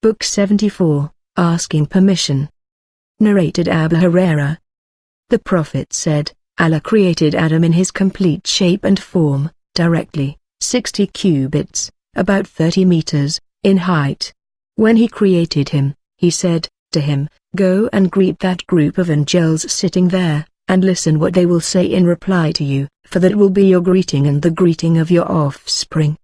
Book 74, Asking Permission. Narrated Abu Hurairah. The Prophet said, Allah created Adam in his complete shape and form, directly, 60 cubits, about 30 meters, in height. When he created him, he said to him, go and greet that group of angels sitting there, and listen what they will say in reply to you, for that will be your greeting and the greeting of your offspring.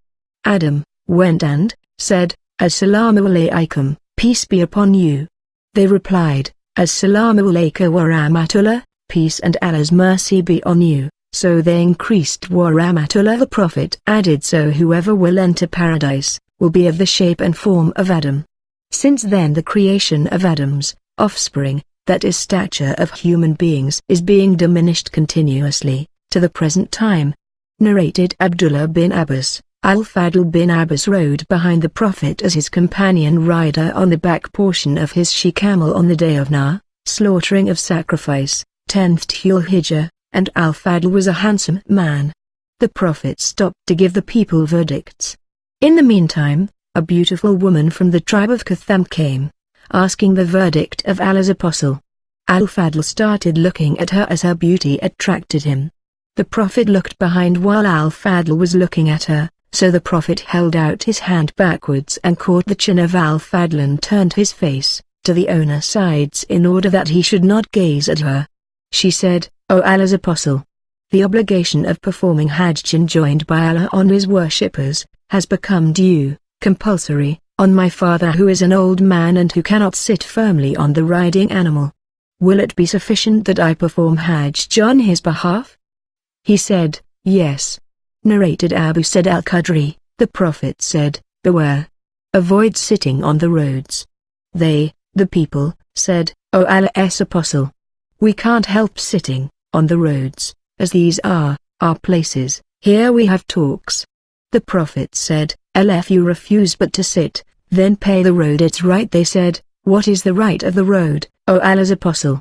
Adam went and said, Assalamu alaikum, peace be upon you. They replied, Assalamu alaikum wa rahmatullah, peace and Allah's mercy be on you. So they increased wa rahmatullah. The Prophet added, so whoever will enter paradise, will be of the shape and form of Adam. Since then the creation of Adam's offspring, that is stature of human beings, is being diminished continuously, to the present time. Narrated Abdullah bin Abbas. Al-Fadl bin Abbas rode behind the Prophet as his companion rider on the back portion of his she-camel on the day of Nahr, slaughtering of sacrifice, 10th Al-Hijab, and Al-Fadl was a handsome man. The Prophet stopped to give the people verdicts. In the meantime, a beautiful woman from the tribe of Kutub came, asking the verdict of Allah's apostle. Al-Fadl started looking at her as her beauty attracted him. The Prophet looked behind while Al-Fadl was looking at her. So the Prophet held out his hand backwards and caught the chin of Al-Fadl and turned his face to the owner sides in order that he should not gaze at her. She said, O Allah's apostle, the obligation of performing Hajj enjoined by Allah on his worshippers, has become due, compulsory, on my father who is an old man and who cannot sit firmly on the riding animal. Will it be sufficient that I perform Hajj on his behalf? He said, yes. Narrated Abu Sa'id al-Khudri, the Prophet said, beware. Avoid sitting on the roads. They, the people, said, O Allah's apostle, we can't help sitting on the roads, as these are our places, here we have talks. The Prophet said, if you refuse but to sit, then pay the road its right. They said, what is the right of the road, O Allah's apostle?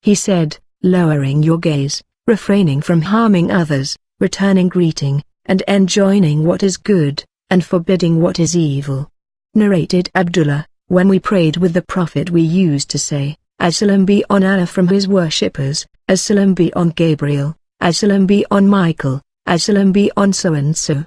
He said, lowering your gaze, refraining from harming others, returning greeting, and enjoining what is good, and forbidding what is evil. Narrated Abdullah, when we prayed with the Prophet we used to say, As-salam be on Allah from his worshippers, As-salam be on Gabriel, As-salam be on Michael, As-salam be on so-and-so.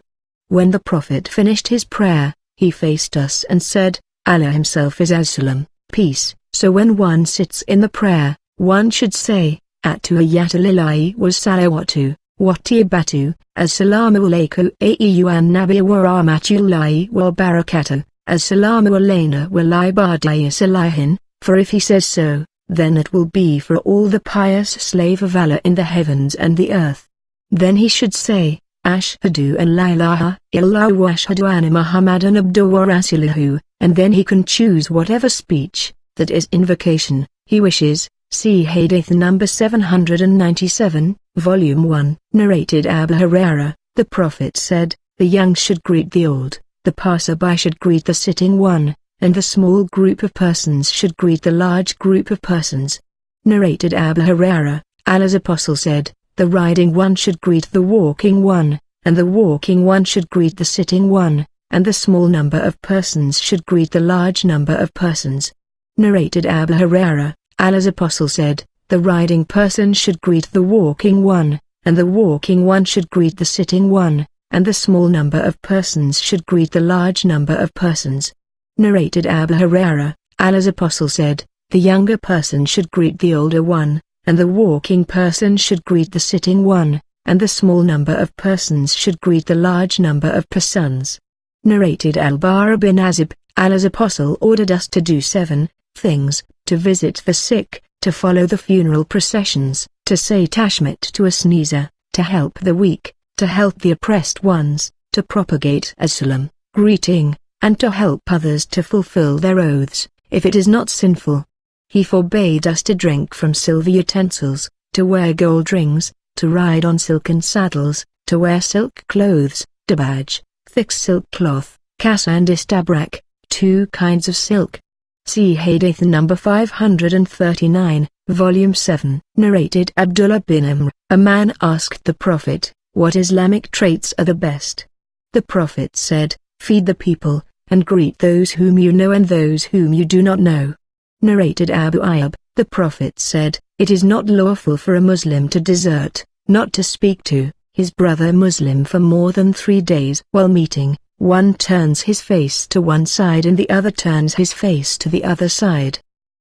When the Prophet finished his prayer, he faced us and said, Allah himself is As-salam, peace. So when one sits in the prayer, one should say, At-tahiyyatu lillahi wa salawatu. Wattibatu, Assalamu alaikum ayyuhan nabiy wa rahmatullahi wa barakatuh, Assalamu alayna wa la ibadihi salihin, for if he says so, then it will be for all the pious slave of Allah in the heavens and the earth. Then he should say, Ashhadu an la ilaha illallah wa ashhadu anna Muhammadan abduhu wa rasuluhu, and then he can choose whatever speech, that is invocation, he wishes. See Hadith number 797, Volume 1. Narrated Abu Hurairah, the Prophet said, the young should greet the old, the passerby should greet the sitting one, and the small group of persons should greet the large group of persons. Narrated Abu Hurairah, Allah's apostle said, the riding one should greet the walking one, and the walking one should greet the sitting one, and the small number of persons should greet the large number of persons. Narrated Abu Hurairah, Allah's apostle said, the riding person should greet the walking one, and the walking one should greet the sitting one, and the small number of persons should greet the large number of persons. Narrated Abu Hurairah, Allah's apostle said, the younger person should greet the older one, and the walking person should greet the sitting one, and the small number of persons should greet the large number of persons. Narrated Al-Bara bin Azib, Allah's apostle ordered us to do 7 things, to visit the sick, to follow the funeral processions, to say tashmit to a sneezer, to help the weak, to help the oppressed ones, to propagate as-salam, greeting, and to help others to fulfill their oaths, if it is not sinful. He forbade us to drink from silver utensils, to wear gold rings, to ride on silken saddles, to wear silk clothes, dibaj, thick silk cloth, kasa and istabrak, 2 kinds of silk. See Hadith number 539, Volume 7. Narrated Abdullah bin Amr, a man asked the Prophet, what Islamic traits are the best? The Prophet said, feed the people, and greet those whom you know and those whom you do not know. Narrated Abu Ayyub, the Prophet said, it is not lawful for a Muslim to desert, not to speak to, his brother Muslim for more than 3 days. While meeting, one turns his face to one side and the other turns his face to the other side.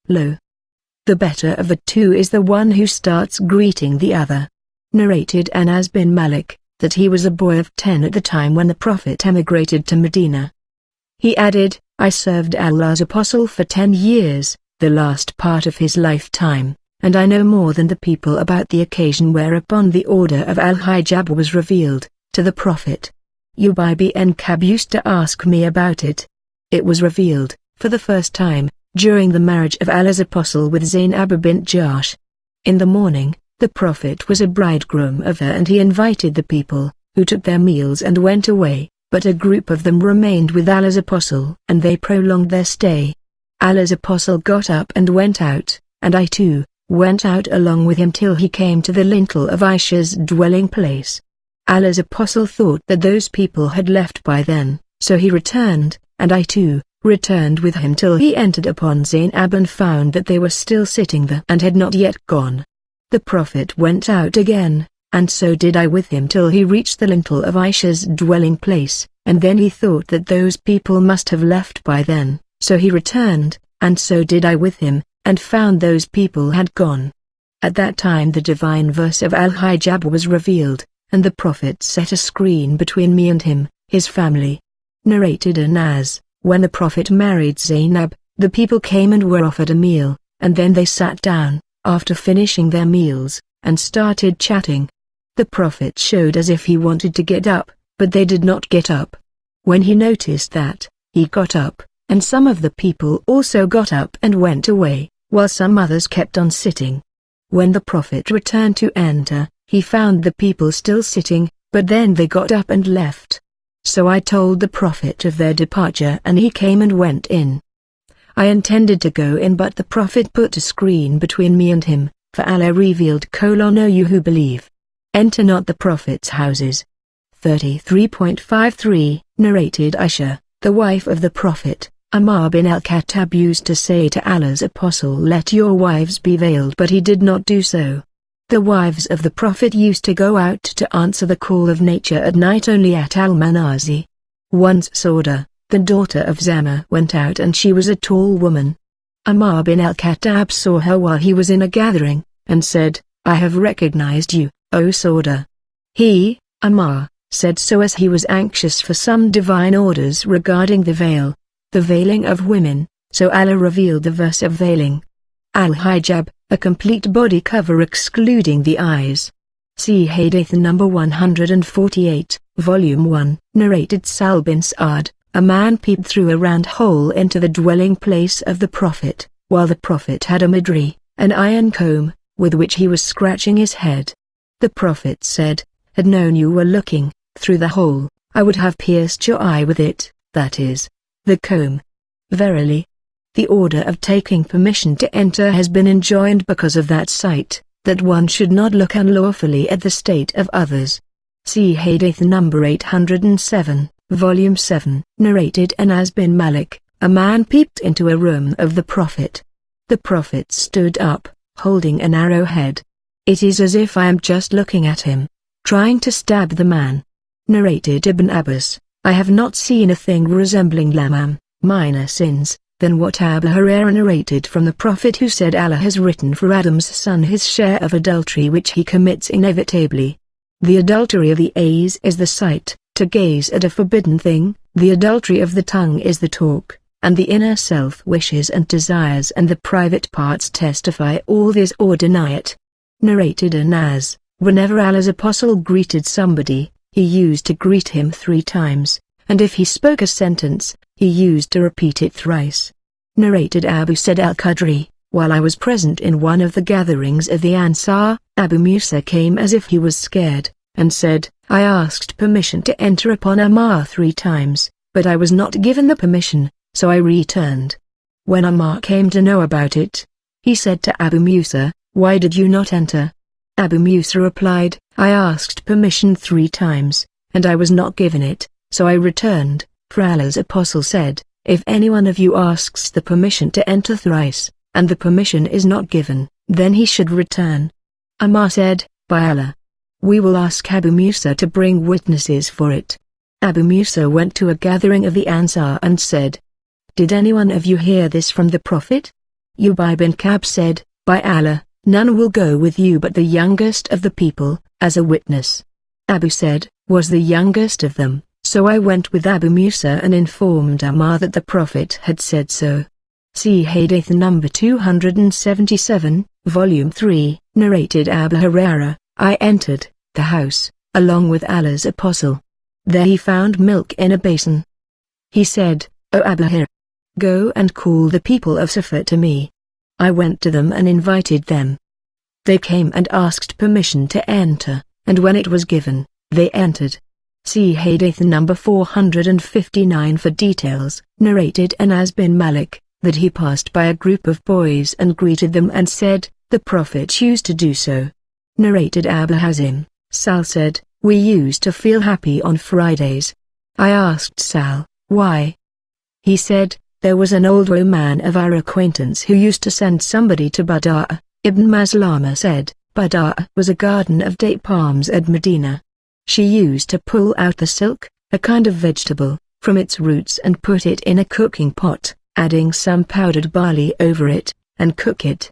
Lo! The better of the two is the one who starts greeting the other. Narrated Anas bin Malik, that he was a boy of 10 at the time when the Prophet emigrated to Medina. He added, I served Allah's Apostle for 10 years, the last part of his lifetime, and I know more than the people about the occasion whereupon the order of Al-Hijab was revealed, to the Prophet. Ubay bin Ka'b used to ask me about it. It was revealed, for the first time, during the marriage of Allah's Apostle with Zainab bint Jahsh. In the morning, the Prophet was a bridegroom of her and he invited the people, who took their meals and went away, but a group of them remained with Allah's Apostle and they prolonged their stay. Allah's Apostle got up and went out, and I too, went out along with him till he came to the lintel of Aisha's dwelling place. Allah's Apostle thought that those people had left by then, so he returned, and I too, returned with him till he entered upon Zainab and found that they were still sitting there and had not yet gone. The Prophet went out again, and so did I with him till he reached the lintel of Aisha's dwelling place, and then he thought that those people must have left by then, so he returned, and so did I with him, and found those people had gone. At that time the divine verse of Al-Hijab was revealed, and the Prophet set a screen between me and him, his family. Narrated Anas, when the Prophet married Zainab, the people came and were offered a meal, and then they sat down, after finishing their meals, and started chatting. The Prophet showed as if he wanted to get up, but they did not get up. When he noticed that, he got up, and some of the people also got up and went away, while some others kept on sitting. When the Prophet returned to enter, he found the people still sitting, but then they got up and left. So I told the Prophet of their departure and he came and went in. I intended to go in but the Prophet put a screen between me and him, for Allah revealed, O you who believe, enter not the Prophet's houses. 33.53 Narrated Aisha, the wife of the Prophet, Umar bin al-Khattab used to say to Allah's Apostle, let your wives be veiled, but he did not do so. The wives of the Prophet used to go out to answer the call of nature at night only at Al-Manazi. Once Sauda, the daughter of Zama, went out and she was a tall woman. Umar bin al-Khattab saw her while he was in a gathering, and said, I have recognized you, O Sauda. He, Umar, said so as he was anxious for some divine orders regarding the veil, the veiling of women, so Allah revealed the verse of veiling. Al-Hijab, a complete body cover excluding the eyes. See Hadith number 148, Volume 1. Narrated Sal bin Sa'ad, a man peeped through a round hole into the dwelling place of the Prophet, while the Prophet had a midri, an iron comb, with which he was scratching his head. The Prophet said, had known you were looking, through the hole, I would have pierced your eye with it, that is, the comb. Verily, the order of taking permission to enter has been enjoined because of that sight, that one should not look unlawfully at the state of others. See Hadith number 807, Volume 7. Narrated Anas bin Malik, a man peeped into a room of the Prophet. The Prophet stood up, holding an arrowhead. It is as if I am just looking at him, trying to stab the man. Narrated Ibn Abbas, I have not seen a thing resembling lamam, minor sins, than what Abu Hurairah narrated from the Prophet, who said Allah has written for Adam's son his share of adultery which he commits inevitably. The adultery of the eyes is the sight, to gaze at a forbidden thing, the adultery of the tongue is the talk, and the inner self wishes and desires and the private parts testify all this or deny it. Narrated Anas, whenever Allah's Apostle greeted somebody, he used to greet him 3 times, and if he spoke a sentence, he used to repeat it thrice. Narrated Abu Sa'id al-Khudri, while I was present in one of the gatherings of the Ansar, Abu Musa came as if he was scared, and said, I asked permission to enter upon Umar 3 times, but I was not given the permission, so I returned. When Umar came to know about it, he said to Abu Musa, why did you not enter? Abu Musa replied, I asked permission 3 times, and I was not given it, so I returned, For Allah's Apostle said, if any one of you asks the permission to enter thrice, and the permission is not given, then he should return. Ammar said, by Allah, we will ask Abu Musa to bring witnesses for it. Abu Musa went to a gathering of the Ansar and said, did anyone of you hear this from the Prophet? Ubay bin Ka'b said, by Allah, none will go with you but the youngest of the people, as a witness. Abu said, was the youngest of them, so I went with Abu Musa and informed Ammar that the Prophet had said so. See Hadith number 277, Volume 3, narrated Abu Hurairah, I entered the house, along with Allah's Apostle. There he found milk in a basin. He said, O Abu Hurairah, go and call the people of Safa to me. I went to them and invited them. They came and asked permission to enter, and when it was given, they entered. See Hadith number 459 for details. Narrated Anas bin Malik, that he passed by a group of boys and greeted them and said, the Prophet used to do so. Narrated Abu Hazim, Sal said, we used to feel happy on Fridays. I asked Sal, why? He said, there was an older man of our acquaintance who used to send somebody to Bada'a. Ibn Maslama said, Bada'a was a garden of date palms at Medina. She used to pull out the silk, a kind of vegetable, from its roots and put it in a cooking pot, adding some powdered barley over it, and cook it.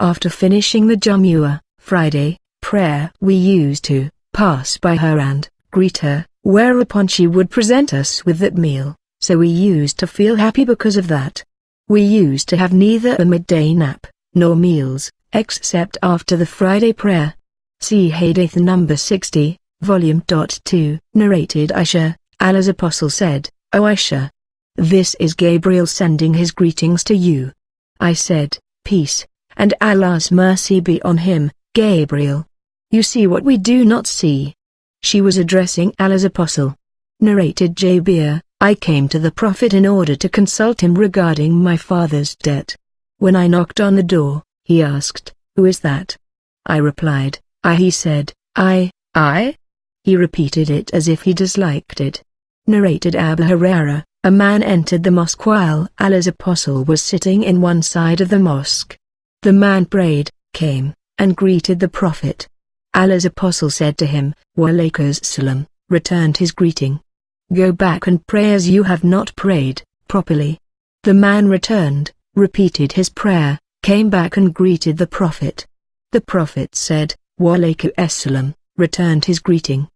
After finishing the Jumu'ah, Friday, prayer, we used to pass by her and greet her, whereupon she would present us with that meal, so we used to feel happy because of that. We used to have neither a midday nap, nor meals, except after the Friday prayer. See Hadith number 60, Volume 2, narrated Aisha, Allah's Apostle said, O Aisha, this is Gabriel sending his greetings to you. I said, peace, and Allah's mercy be on him, Gabriel. You see what we do not see. She was addressing Allah's Apostle. Narrated Jabir, I came to the Prophet in order to consult him regarding my father's debt. When I knocked on the door, he asked, who is that? I replied, I. He said, I. He repeated it as if he disliked it. Narrated Abu Hurairah, a man entered the mosque while Allah's Apostle was sitting in one side of the mosque. The man prayed, came, and greeted the Prophet. Allah's Apostle said to him, Wa alaykus salam, returned his greeting. Go back and pray as you have not prayed properly. The man returned, repeated his prayer, came back and greeted the Prophet. The Prophet said, Wa alaykus salam, returned his greeting.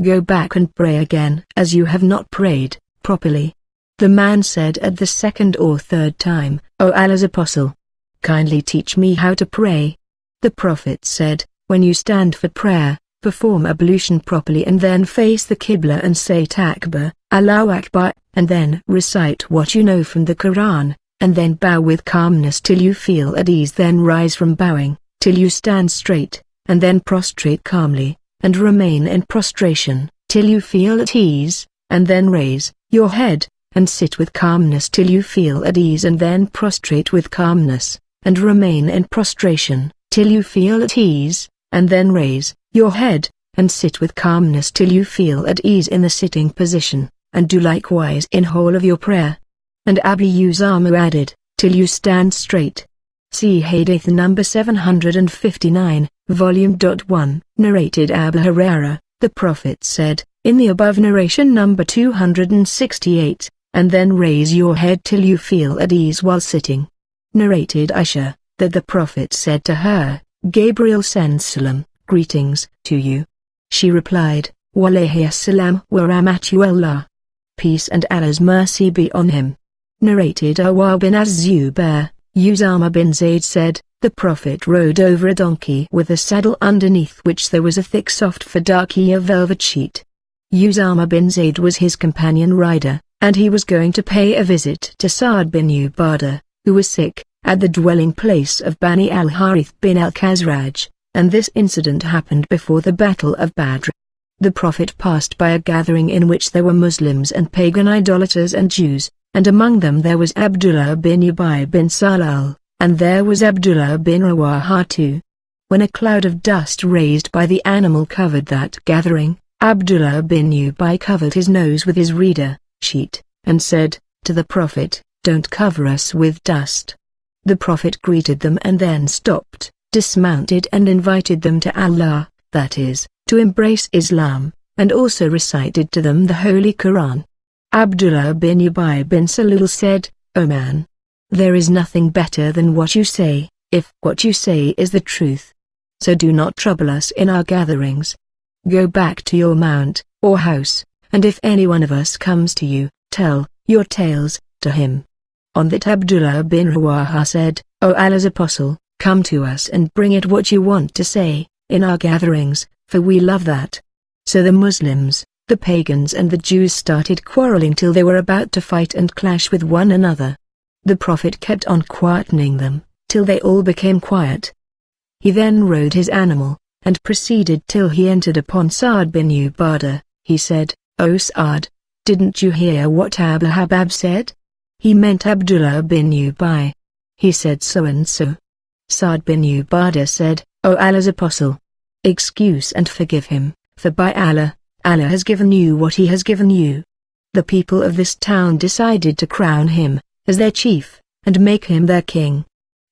Go back and pray again as you have not prayed properly. The man said at the second or third time, O Allah's Apostle, kindly teach me how to pray. The Prophet said, when you stand for prayer, perform ablution properly and then face the Qibla and say Takbir, Allahu Akbar, and then recite what you know from the Quran, and then bow with calmness till you feel at ease, then rise from bowing, till you stand straight, and then prostrate calmly, and remain in prostration, till you feel at ease, and then raise your head, and sit with calmness till you feel at ease, and then prostrate with calmness, and remain in prostration, till you feel at ease, and then raise your head, and sit with calmness till you feel at ease in the sitting position, and do likewise in whole of your prayer. And Abu Usama added, till you stand straight. See Hadith number 759, Volume 1, narrated Abu Hurairah, the Prophet said, in the above narration number 268, and then raise your head till you feel at ease while sitting. Narrated Aisha, that the Prophet said to her, Gabriel sends salam, greetings, to you. She replied, Wa alayhi assalam wa rahmatullah. Peace and Allah's mercy be on him. Narrated Awwab bin Az-Zubair, Usama bin Zayd said, the Prophet rode over a donkey with a saddle underneath which there was a thick soft fadakiya velvet sheet. Usama bin Zayd was his companion rider, and he was going to pay a visit to Sa'd bin Ubadah, who was sick, at the dwelling place of Bani al-Harith bin al-Khazraj, and this incident happened before the Battle of Badr. The Prophet passed by a gathering in which there were Muslims and pagan idolaters and Jews, and among them there was Abdullah bin Ubay bin Salul, and there was Abdullah bin Rawaha too. When a cloud of dust raised by the animal covered that gathering, Abdullah bin Ubay covered his nose with his reader sheet, and said to the Prophet, "Don't cover us with dust." The Prophet greeted them and then stopped, dismounted and invited them to Allah, that is, to embrace Islam, and also recited to them the Holy Quran. Abdullah bin Ubay bin Salul said, "O man, there is nothing better than what you say, if what you say is the truth. So do not trouble us in our gatherings. Go back to your mount, or house, and if any one of us comes to you, tell your tales to him." On that Abdullah bin Rawaha said, "O Allah's Apostle, come to us and bring it what you want to say, in our gatherings, for we love that." So the Muslims, the pagans and the Jews started quarreling till they were about to fight and clash with one another. The Prophet kept on quietening them, till they all became quiet. He then rode his animal, and proceeded till he entered upon Sa'd bin Ubadah. He said, "O Sa'd, didn't you hear what Abu Habab said?" He meant Abdullah bin Ubay. He said so and so. Sa'd bin Ubadah said, "O Allah's Apostle, excuse and forgive him, for by Allah, Allah has given you what he has given you." The people of this town decided to crown him as their chief, and make him their king.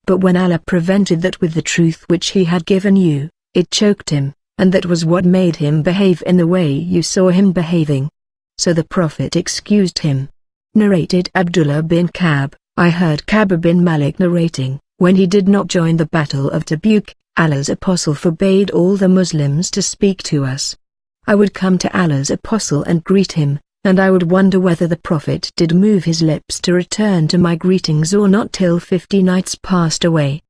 But when Allah prevented that with the truth which he had given you, it choked him, and that was what made him behave in the way you saw him behaving. So the Prophet excused him. Narrated Abdullah bin Ka'b, I heard Ka'b bin Malik narrating, when he did not join the battle of Tabuk, Allah's Apostle forbade all the Muslims to speak to us. I would come to Allah's Apostle and greet him, and I would wonder whether the Prophet did move his lips to return to my greetings or not till 50 nights passed away.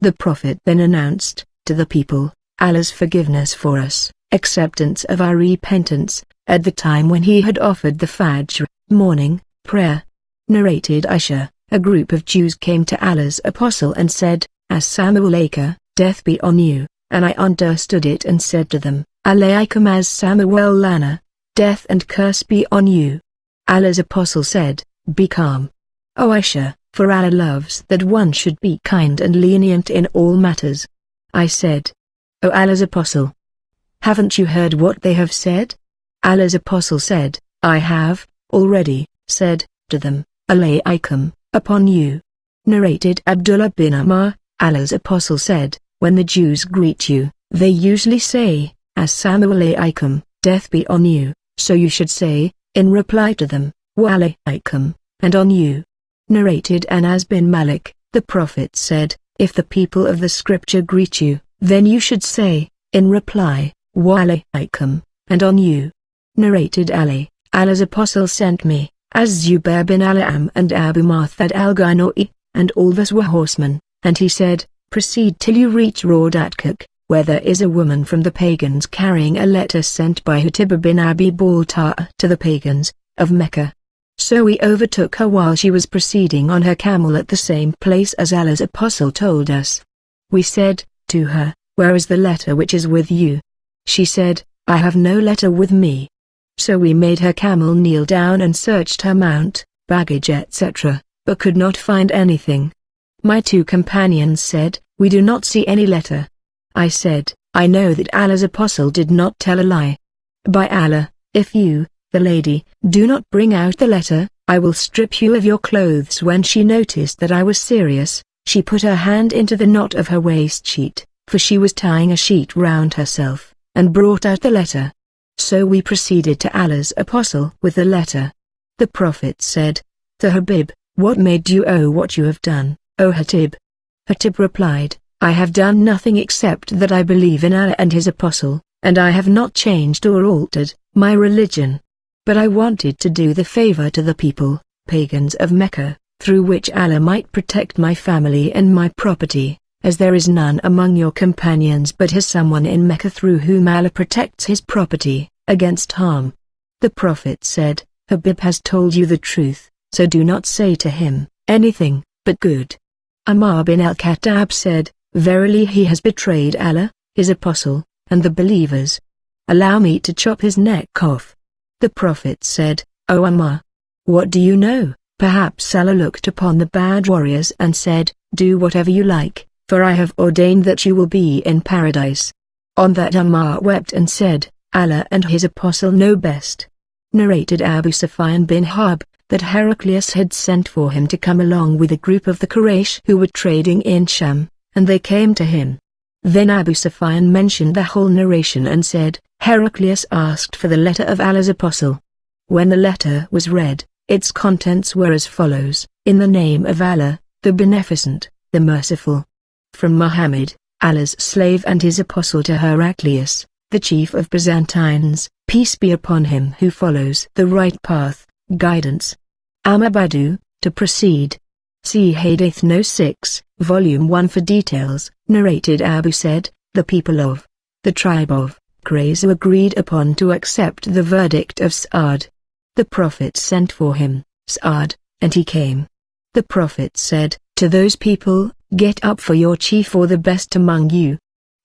The Prophet then announced to the people, Allah's forgiveness for us, acceptance of our repentance, at the time when he had offered the Fajr, morning, prayer. Narrated Aisha, a group of Jews came to Allah's Apostle and said, Assalamu alayka, death be on you, and I understood it and said to them, Alaykum as-samu wal lana, death and curse be on you. Allah's Apostle said, be calm. O Aisha, for Allah loves that one should be kind and lenient in all matters. I said, O Allah's Apostle, haven't you heard what they have said? Allah's Apostle said, I have, already, said, to them, Alaykum, upon you. Narrated Abdullah bin Amr, Allah's Apostle said, when the Jews greet you, they usually say, Assalamu alaykum, death be on you, so you should say, in reply to them, Wa alaykum, and on you. Narrated Anas bin Malik, the Prophet said, if the people of the scripture greet you, then you should say, in reply, Wa alaykum, and on you. Narrated Ali, Allah's Apostle sent me, as Zubair bin Al-Am and Abu Marthad al-Ghanoi, and all thus were horsemen, and he said, proceed till you reach Rawdatkuk, where there is a woman from the pagans carrying a letter sent by Hutib bin Abi Balta'a to the pagans, of Mecca. So we overtook her while she was proceeding on her camel at the same place as Allah's Apostle told us. We said, to her, where is the letter which is with you? She said, I have no letter with me. So we made her camel kneel down and searched her mount, baggage etc., but could not find anything. My two companions said, we do not see any letter. I said, I know that Allah's Apostle did not tell a lie. By Allah, if you, the lady, do not bring out the letter, I will strip you of your clothes. When she noticed that I was serious, she put her hand into the knot of her waist sheet, for she was tying a sheet round herself, and brought out the letter. So we proceeded to Allah's Apostle with the letter. The Prophet said, to Habib, what made you owe what you have done, O Hatib? Hatib replied, I have done nothing except that I believe in Allah and his Apostle, and I have not changed or altered my religion. But I wanted to do the favor to the people, pagans of Mecca, through which Allah might protect my family and my property, as there is none among your companions but has someone in Mecca through whom Allah protects his property against harm. The Prophet said, Habib has told you the truth, so do not say to him anything but good. Amr bin al-Khattab said, verily he has betrayed Allah, his Apostle, and the believers. Allow me to chop his neck off. The Prophet said, O Amr, what do you know? Perhaps Allah looked upon the bad warriors and said, do whatever you like, for I have ordained that you will be in paradise. On that Amr wept and said, Allah and his Apostle know best. Narrated Abu Sufyan bin Harb, that Heraclius had sent for him to come along with a group of the Quraysh who were trading in Sham, and they came to him. Then Abu Sufyan mentioned the whole narration and said, Heraclius asked for the letter of Allah's apostle. When the letter was read, its contents were as follows: In the name of Allah, the Beneficent, the Merciful. From Muhammad, Allah's slave and his apostle, to Heraclius, the chief of Byzantines, peace be upon him who follows the right path, guidance. Amabadu, to proceed. See Hadith No. 6, Volume 1 for details. Narrated Abu said, the people of the tribe of Quraysh agreed upon to accept the verdict of Sa'ad. The Prophet sent for him, Sa'ad, and he came. The Prophet said to those people, Get up, for your chief or the best among you.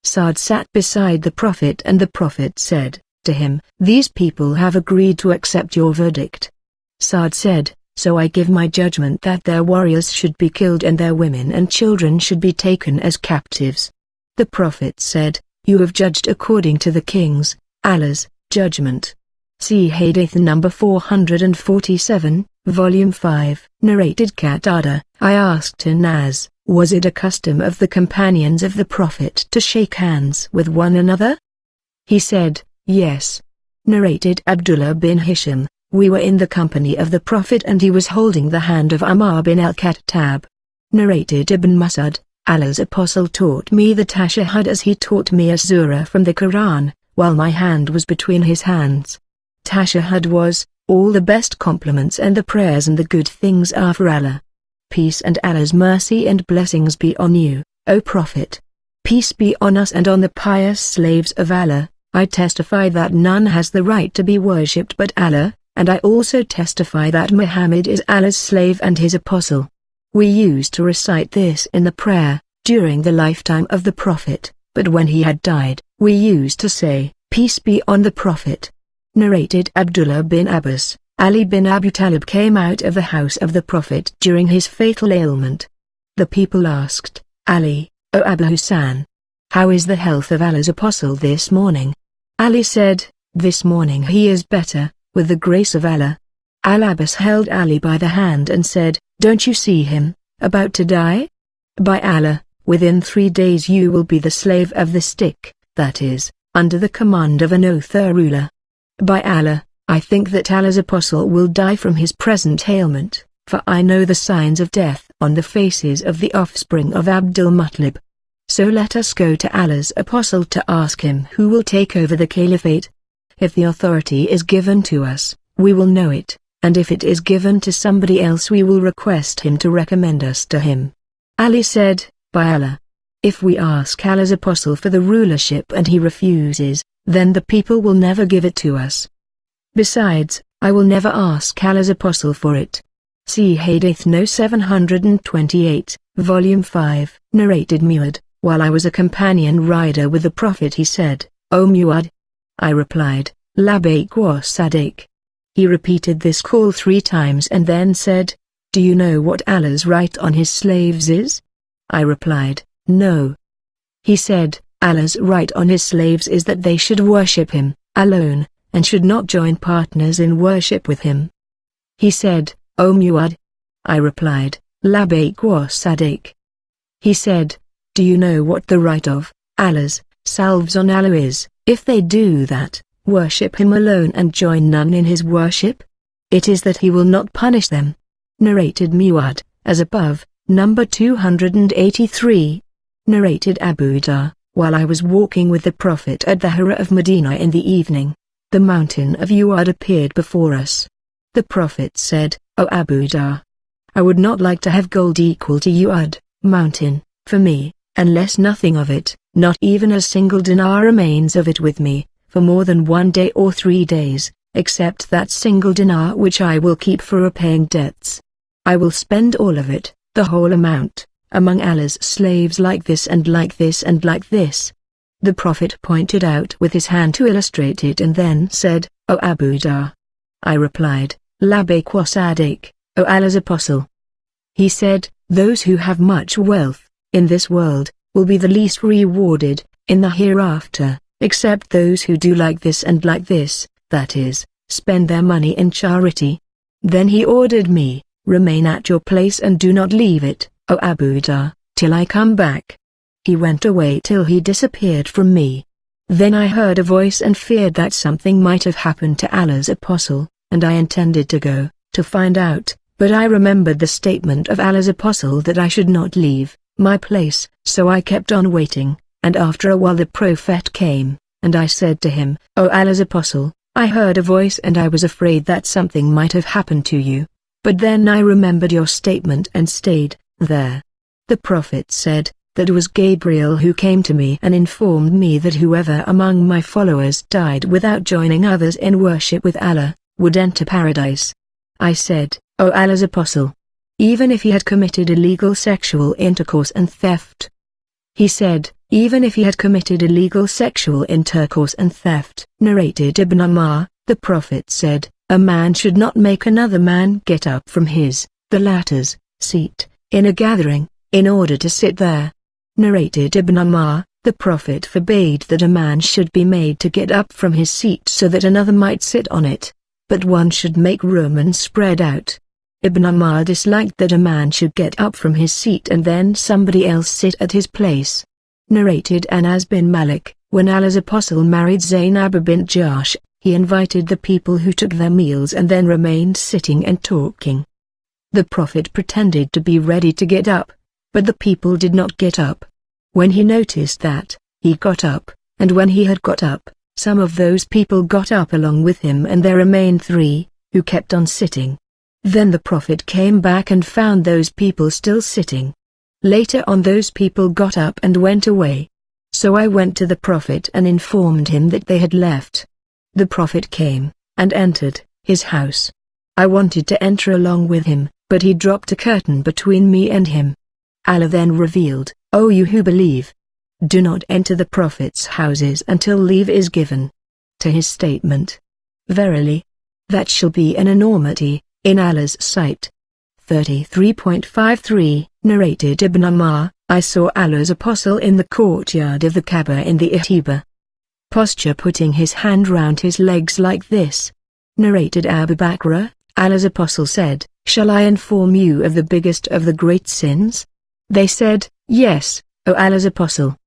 Sa'ad sat beside the Prophet, and the Prophet said to him, These people have agreed to accept your verdict. Sa'ad said, So I give my judgment that their warriors should be killed and their women and children should be taken as captives. The Prophet said, You have judged according to the king's, Allah's, judgment. See Hadith number 447, Volume 5. Narrated Qatada, I asked Anas, was it a custom of the companions of the Prophet to shake hands with one another? He said, Yes. Narrated Abdullah bin Hisham, we were in the company of the Prophet and he was holding the hand of Ammar bin al-Khattab. Narrated Ibn Mas'ud, Allah's apostle taught me the tashahhud as he taught me a surah from the Quran, while my hand was between his hands. Tashahhud was, all the best compliments and the prayers and the good things are for Allah. Peace and Allah's mercy and blessings be on you, O Prophet. Peace be on us and on the pious slaves of Allah. I testify that none has the right to be worshipped but Allah, and I also testify that Muhammad is Allah's slave and his apostle. We used to recite this in the prayer, during the lifetime of the Prophet, but when he had died, we used to say, Peace be on the Prophet. Narrated Abdullah bin Abbas, Ali bin Abu Talib came out of the house of the Prophet during his fatal ailment. The people asked, Ali, O Abu Hussein, how is the health of Allah's apostle this morning? Ali said, This morning he is better, with the grace of Allah. Al-Abbas held Ali by the hand and said, Don't you see him, about to die? By Allah, within 3 days you will be the slave of the stick, that is, under the command of an Other ruler. By Allah, I think that Allah's apostle will die from his present ailment, for I know the signs of death on the faces of the offspring of Abdul Muttalib. So let us go to Allah's apostle to ask him who will take over the caliphate. If the authority is given to us, we will know it, and if it is given to somebody else we will request him to recommend us to him. Ali said, By Allah, if we ask Allah's apostle for the rulership and he refuses, then the people will never give it to us. Besides, I will never ask Allah's apostle for it. See Hadith No. 728, Volume 5. Narrated Mu'ad, while I was a companion rider with the Prophet he said, O Mu'ad. I replied, Labbaik wa Sadiq. He repeated this call 3 times and then said, Do you know what Allah's right on his slaves is? I replied, No. He said, Allah's right on his slaves is that they should worship him alone, and should not join partners in worship with him. He said, O Mu'ad. I replied, Labbaik wa Sadiq. He said, Do you know what the right of Allah's salves on Allah is? If they do that, worship him alone and join none in his worship? It is that he will not punish them. Narrated Mu'ad, as above, number 283. Narrated Abu Dar, while I was walking with the Prophet at the Hira of Medina in the evening, the mountain of Uhud appeared before us. The Prophet said, O Abu Dar, I would not like to have gold equal to Uhud mountain, for me, unless nothing of it, not even a single dinar remains of it with me, for more than 1 day or 3 days, except that single dinar which I will keep for repaying debts. I will spend all of it, the whole amount, among Allah's slaves like this and like this and like this. The Prophet pointed out with his hand to illustrate it and then said, O Abu Dar. I replied, Labbaik wa Sadiq, O Allah's apostle. He said, Those who have much wealth, in this world, will be the least rewarded, in the hereafter, except those who do like this and like this, that is, spend their money in charity. Then he ordered me, "Remain at your place and do not leave it, O Abu Dar, till I come back." He went away till he disappeared from me. Then I heard a voice and feared that something might have happened to Allah's apostle, and I intended to go, to find out, but I remembered the statement of Allah's apostle that I should not leave my place, so I kept on waiting, and after a while the Prophet came, and I said to him, "O Allah's apostle, I heard a voice and I was afraid that something might have happened to you. But then I remembered your statement and stayed there." The Prophet said, "That was Gabriel who came to me and informed me that whoever among my followers died without joining others in worship with Allah, would enter paradise." I said, "O Allah's apostle, even if he had committed illegal sexual intercourse and theft?" He said, "Even if he had committed illegal sexual intercourse and theft." Narrated Ibn Umar, the Prophet said, "A man should not make another man get up from the latter's seat, in a gathering, in order to sit there." Narrated Ibn Umar, the Prophet forbade that a man should be made to get up from his seat so that another might sit on it, but one should make room and spread out. Ibn Umar disliked that a man should get up from his seat and then somebody else sit at his place. Narrated Anas bin Malik, when Allah's apostle married Zainab bint Jahsh, he invited the people who took their meals and then remained sitting and talking. The Prophet pretended to be ready to get up, but the people did not get up. When he noticed that, he got up, and when he had got up, some of those people got up along with him and there remained 3, who kept on sitting. Then the Prophet came back and found those people still sitting. Later on those people got up and went away. So I went to the Prophet and informed him that they had left. The Prophet came, and entered his house. I wanted to enter along with him, but he dropped a curtain between me and him. Allah then revealed, "O you who believe, do not enter the Prophet's houses until leave is given." To his statement, "Verily, that shall be an enormity in Allah's sight." 33.53 Narrated Ibn Umar, I saw Allah's apostle in the courtyard of the Kaaba in the Etiquette posture, putting his hand round his legs like this. Narrated Abu Bakr, Allah's apostle said, "Shall I inform you of the biggest of the great sins?" They said, "Yes, O Allah's apostle."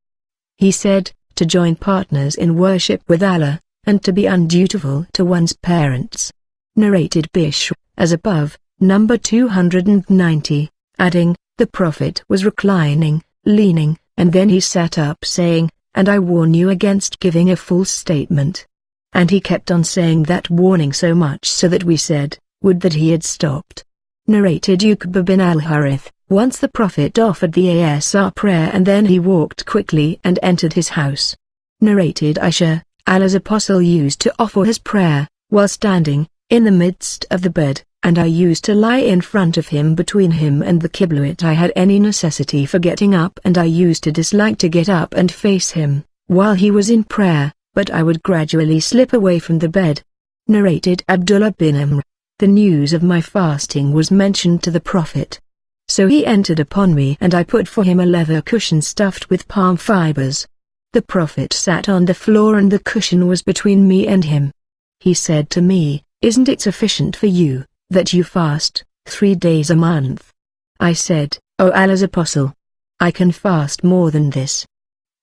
He said, "To join partners in worship with Allah, and to be undutiful to one's parents." Narrated Bishr, as above, number 290, adding, "The Prophet was reclining, leaning, and then he sat up saying, 'And I warn you against giving a false statement.' And he kept on saying that warning so much so that we said, 'Would that he had stopped.'" Narrated Uqba bin al-Harith, once the Prophet offered the Asr prayer and then he walked quickly and entered his house. Narrated Aisha, Allah's apostle used to offer his prayer, while standing, in the midst of the bed, and I used to lie in front of him between him and the Qibla if I had any necessity for getting up, and I used to dislike to get up and face him, while he was in prayer, but I would gradually slip away from the bed. Narrated Abdullah bin Amr, the news of my fasting was mentioned to the Prophet. So he entered upon me and I put for him a leather cushion stuffed with palm fibers. The Prophet sat on the floor and the cushion was between me and him. He said to me, "Isn't it sufficient for you, that you fast 3 days a month?" I said, "O Allah's apostle, I can fast more than this."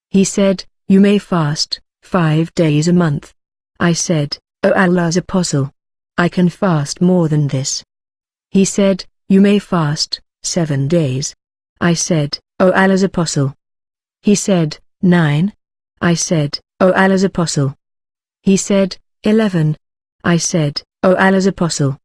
He said, "You may fast 5 days a month." I said, "O Allah's apostle, I can fast more than this." He said, "You may fast 7 days." I said, "O Allah's apostle." He said, 9. I said, "O Allah's apostle." He said, 11. I said, "O Allah's apostle."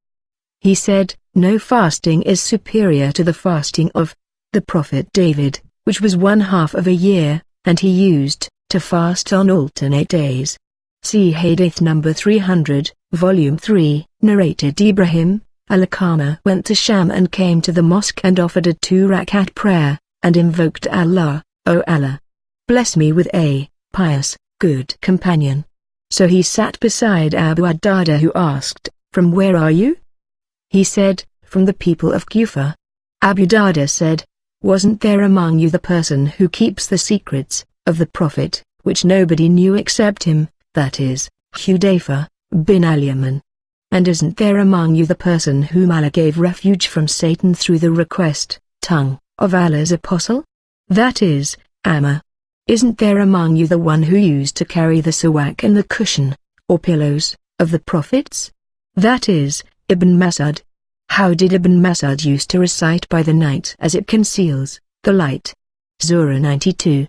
He said, "No fasting is superior to the fasting of the Prophet David, which was 1/2 of a year, and he used to fast on alternate days." See Hadith number 300, Volume 3. Narrated Ibrahim, Al-Qama went to Sham and came to the mosque and offered a 2-rakat prayer, and invoked Allah, "O Allah, bless me with a pious, good companion." So he sat beside Abu Darda, who asked, "From where are you?" He said, "From the people of Kufa." Abu Darda said, "Wasn't there among you the person who keeps the secrets of the Prophet, which nobody knew except him, that is, Hudayfa bin al-Yaman?" And isn't there among you the person whom Allah gave refuge from Satan through the request, tongue, of Allah's apostle? That is, Amma. Isn't there among you the one who used to carry the sawak and the cushion, or pillows, of the prophets? That is, Ibn Mas'ud. How did Ibn Mas'ud used to recite by the night as it conceals the light? Surah 92.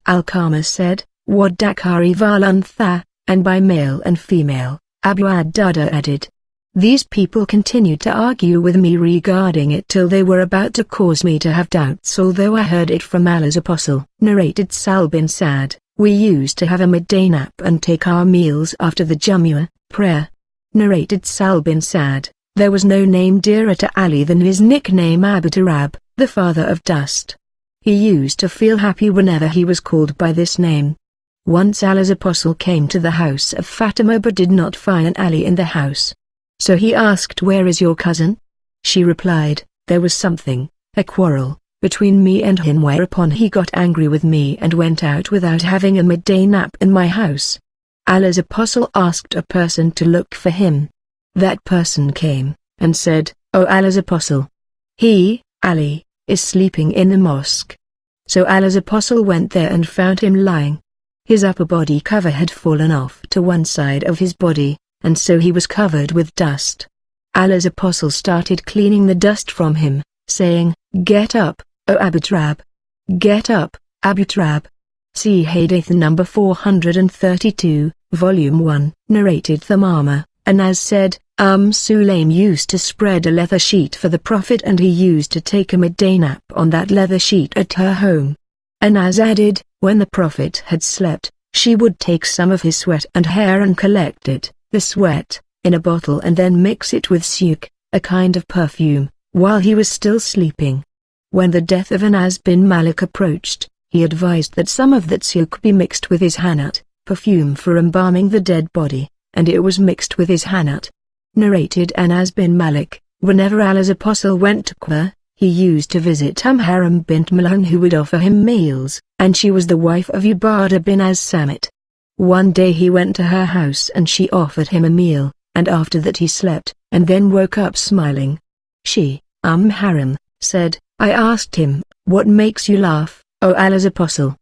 Al-Qamah said, Waddakari Valuntha, and by male and female, Abu ad-Darda added. These people continued to argue with me regarding it till they were about to cause me to have doubts, although I heard it from Allah's apostle. Narrated Sal bin Sa'd, we used to have a midday nap and take our meals after the Jumu'ah prayer. Narrated Sal bin Sa'd, there was no name dearer to Ali than his nickname Abu Turab, the father of dust. He used to feel happy whenever he was called by this name. Once Allah's apostle came to the house of Fatima but did not find Ali in the house. So he asked, where is your cousin? She replied, there was something, a quarrel, between me and him, whereupon he got angry with me and went out without having a midday nap in my house. Allah's apostle asked a person to look for him. That person came, and said, O Allah's apostle, he, Ali, is sleeping in the mosque. So Allah's apostle went there and found him lying. His upper body cover had fallen off to one side of his body, and so he was covered with dust. Allah's apostle started cleaning the dust from him, saying, Get up, O Abu Turab. Get up, Abu Turab. See Hadith number 432, Volume 1. Narrated Thamama, Anas said, Sulaim used to spread a leather sheet for the Prophet and he used to take a midday nap on that leather sheet at her home. Anas added, when the Prophet had slept, she would take some of his sweat and hair and collect it, the sweat, in a bottle and then mix it with suk, a kind of perfume, while he was still sleeping. When the death of Anas bin Malik approached, he advised that some of that suk be mixed with his hanat, perfume for embalming the dead body, and it was mixed with his hanat. Narrated Anas bin Malik, whenever Allah's apostle went to Kufa, he used to visit Haram bint Malhun who would offer him meals, and she was the wife of Ubadah bin Az-Samit. One day he went to her house and she offered him a meal, and after that he slept, and then woke up smiling. She, Haram, said, I asked him, what makes you laugh, O Allah's apostle?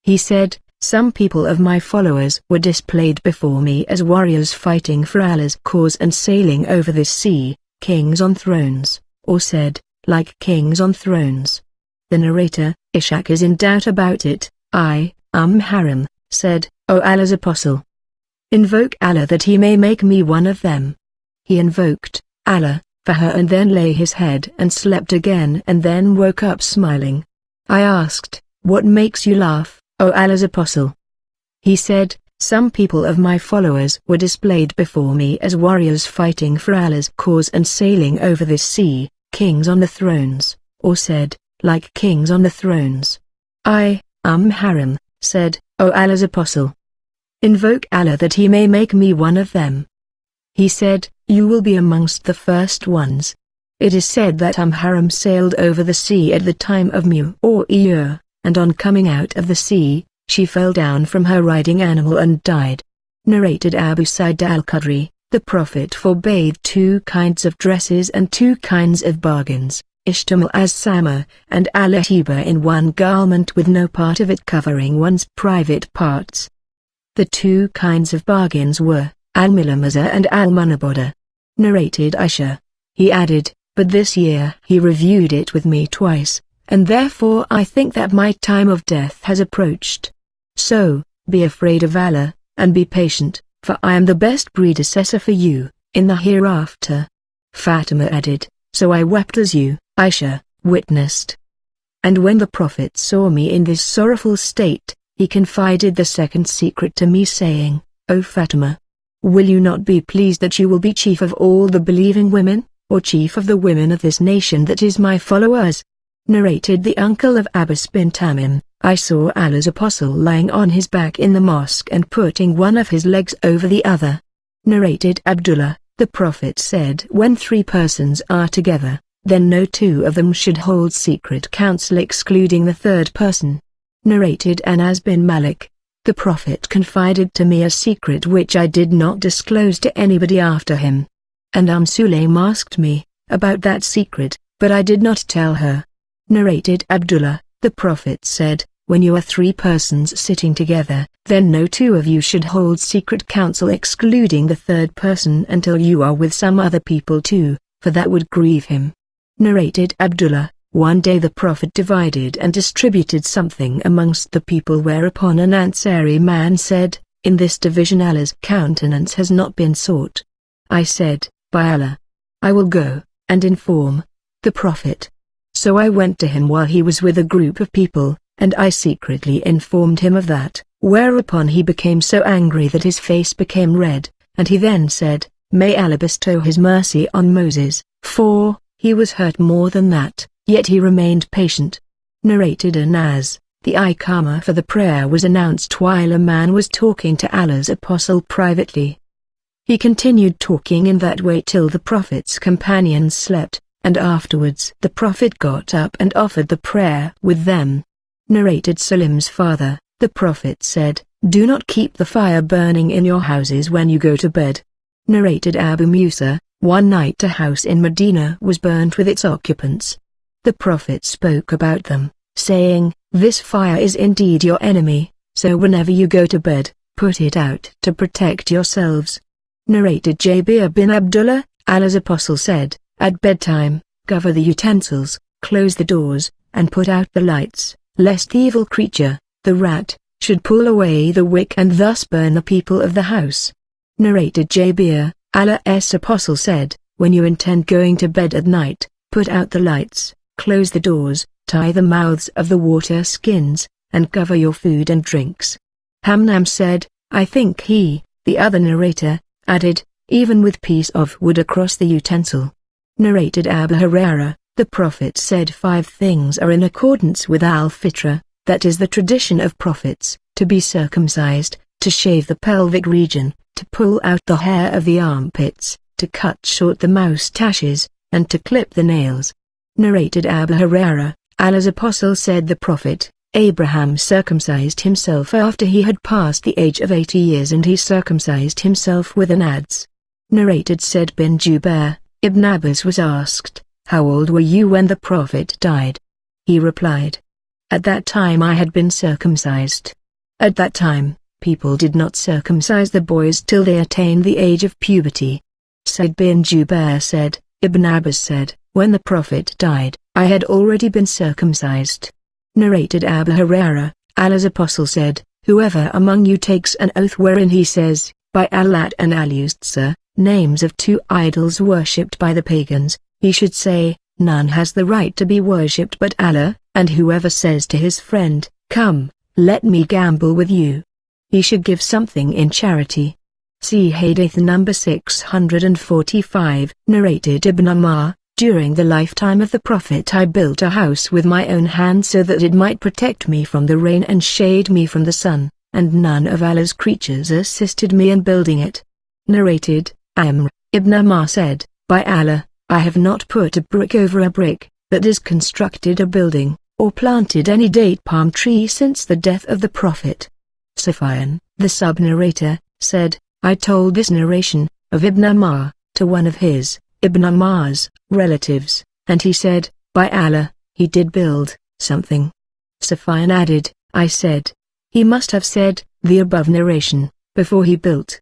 He said, some people of my followers were displayed before me as warriors fighting for Allah's cause and sailing over this sea, kings on thrones, or said, like kings on thrones. The narrator, Ishaq, is in doubt about it. I, Haram, said, O Allah's apostle, invoke Allah that he may make me one of them. He invoked Allah for her and then lay his head and slept again and then woke up smiling. I asked, what makes you laugh, O Allah's apostle? He said, some people of my followers were displayed before me as warriors fighting for Allah's cause and sailing over this sea, kings on the thrones, or said, like kings on the thrones. I, Haram, said, O Allah's apostle, invoke Allah that he may make me one of them. He said, you will be amongst the first ones. It is said that Haram sailed over the sea at the time of Mu or Iyur, and on coming out of the sea, she fell down from her riding animal and died. Narrated Abu Sa'id al-Khudri, the Prophet forbade two kinds of dresses and two kinds of bargains, ishtamal as-sama, and al-hiba in one garment with no part of it covering one's private parts. The two kinds of bargains were, al-milamaza and al-munaboda. Narrated Aisha. He added, but this year he reviewed it with me twice, and therefore I think that my time of death has approached. So, be afraid of Allah, and be patient, for I am the best predecessor for you, in the hereafter. Fatima added, so I wept as you, Aisha, witnessed. And when the Prophet saw me in this sorrowful state, he confided the second secret to me saying, O Fatima, will you not be pleased that you will be chief of all the believing women, or chief of the women of this nation that is my followers? Narrated the uncle of Abbas bin Tamim, I saw Allah's apostle lying on his back in the mosque and putting one of his legs over the other. Narrated Abdullah, the Prophet said, when three persons are together, then no two of them should hold secret counsel excluding the third person. Narrated Anas bin Malik, the Prophet confided to me a secret which I did not disclose to anybody after him. and Sulaim asked me about that secret, but I did not tell her. Narrated Abdullah, the Prophet said, when you are 3 persons sitting together, then no 2 of you should hold secret counsel excluding the 3rd person until you are with some other people too, for that would grieve him. Narrated Abdullah, one day the Prophet divided and distributed something amongst the people, whereupon an Ansari man said, in this division Allah's countenance has not been sought. I said, by Allah, I will go and inform the Prophet. So I went to him while he was with a group of people, and I secretly informed him of that, whereupon he became so angry that his face became red, and he then said, may Allah bestow his mercy on Moses, for he was hurt more than that, yet he remained patient. Narrated Anas, the Iqamah for the prayer was announced while a man was talking to Allah's apostle privately. He continued talking in that way till the Prophet's companions slept, and afterwards the Prophet got up and offered the prayer with them. Narrated Salim's father, the Prophet said, do not keep the fire burning in your houses when you go to bed. Narrated Abu Musa, one night a house in Medina was burnt with its occupants. The Prophet spoke about them, saying, this fire is indeed your enemy, so whenever you go to bed, put it out to protect yourselves. Narrated Jabir bin Abdullah, Allah's apostle said, at bedtime, cover the utensils, close the doors, and put out the lights, lest the evil creature, the rat, should pull away the wick and thus burn the people of the house. Narrated Jabir, Allah's apostle said, when you intend going to bed at night, put out the lights, close the doors, tie the mouths of the water skins, and cover your food and drinks. Hamnam said, I think he, the other narrator, added, even with piece of wood across the utensil. Narrated Abu Hurairah, the Prophet said 5 things are in accordance with al-fitra, that is the tradition of prophets, to be circumcised, to shave the pelvic region, to pull out the hair of the armpits, to cut short the moustaches, and to clip the nails. Narrated Abu Hurairah, Allah's apostle said the Prophet, Abraham circumcised himself after he had passed the age of 80 years and he circumcised himself with an adze. Narrated Said bin Jubair, Ibn Abbas was asked, how old were you when the Prophet died? He replied, at that time I had been circumcised. At that time, people did not circumcise the boys till they attained the age of puberty. Said bin Jubair said, Ibn Abbas said, when the Prophet died, I had already been circumcised. Narrated Abu Hurairah, Allah's apostle said, whoever among you takes an oath wherein he says, by Al-Lat and Al-Uzza, names of 2 idols worshipped by the pagans, he should say, none has the right to be worshipped but Allah, and whoever says to his friend, come, let me gamble with you, he should give something in charity. See Hadith number 645. Narrated Ibn Umar, during the lifetime of the Prophet I built a house with my own hand so that it might protect me from the rain and shade me from the sun, and none of Allah's creatures assisted me in building it. Narrated, Amr ibn Umar said, by Allah, I have not put a brick over a brick, that is constructed a building, or planted any date palm tree since the death of the Prophet. Sufyan, the sub-narrator, said, I told this narration, of Ibn Umar, to one of his, Ibn Umar's, relatives, and he said, by Allah, he did build something. Sufyan added, I said, he must have said, the above narration, before he built